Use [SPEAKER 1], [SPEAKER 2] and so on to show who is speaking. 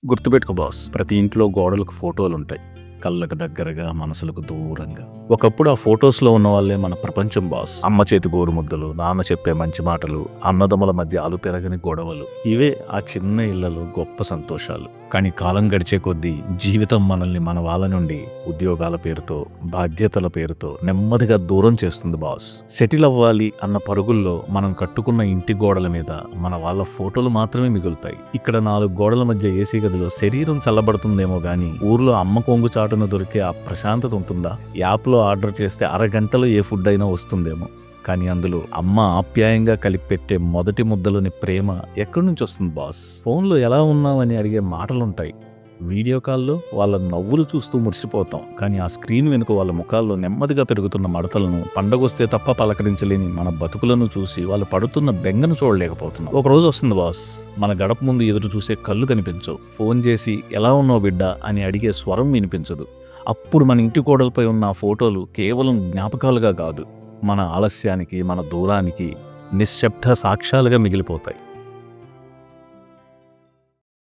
[SPEAKER 1] గుర్తుపెట్టుకో బాస్, ప్రతి ఇంట్లో గోడలకు ఫోటోలుంటాయి. కళ్ళకు దగ్గరగా, మనసులకు దూరంగా. ఒకప్పుడు ఆ ఫొటోస్‌లో ఉన్నవాళ్ళే మన ప్రపంచం బాస్. అమ్మ చేతి గోరుముద్దలు, నాన్న చెప్పే మంచి మాటలు, అన్నదమ్ముల మధ్య అలుపెరగని గొడవలు. ఇవే ఆ చిన్న ఇళ్లలో గొప్ప సంతోషాలు. కానీ కాలం గడిచే కొద్దీ జీవితం మనల్ని మన వాళ్ళ నుండి ఉద్యోగాల పేరుతో, బాధ్యతల పేరుతో నెమ్మదిగా దూరం చేస్తుంది బాస్. సెటిల్ అవ్వాలి అన్న పరుగుల్లో మనం కట్టుకున్న ఇంటి గోడల మీద మన వాళ్ళ ఫోటోలు మాత్రమే మిగులుతాయి. ఇక్కడ 4 గోడల మధ్య ఏసీ గదిలో శరీరం చల్లబడుతుందేమో గానీ ఊర్లో అమ్మ కొంగు చాటున దొరికే ఆ ప్రశాంతత ఉంటుందా? యాప్లో ఆర్డర్ చేస్తే అరగంటలో ఏ ఫుడ్ అయినా వస్తుందేమో, కానీ అందులో అమ్మ ఆప్యాయంగా కలిపెట్టే మొదటి ముద్దలోని ప్రేమ ఎక్కడి నుంచి వస్తుంది బాస్? ఫోన్లో ఎలా ఉన్నావని అడిగే మాటలుంటాయి, వీడియో కాల్లో వాళ్ళ నవ్వులు చూస్తూ మురిసిపోతాం. కానీ ఆ స్క్రీన్ వెనుక వాళ్ళ ముఖాల్లో నెమ్మదిగా పెరుగుతున్న మడతలను, పండగొస్తే తప్ప పలకరించలేని మన బతుకులను చూసి వాళ్ళు పడుతున్న బెంగను చూడలేకపోతున్నాం. ఒక రోజు వస్తుంది బాస్, మన గడప ముందు ఎదురు చూసే కళ్ళు కనిపించవు, ఫోన్ చేసి ఎలా ఉన్నావు బిడ్డ అని అడిగే స్వరం వినిపించదు. అప్పుడు మన ఇంటి కోడలపై ఉన్న ఆ ఫోటోలు కేవలం జ్ఞాపకాలుగా కాదు, మన ఆలస్యానికి, మన దూరానికి నిశ్శబ్ద సాక్ష్యాలుగా మిగిలిపోతాయి.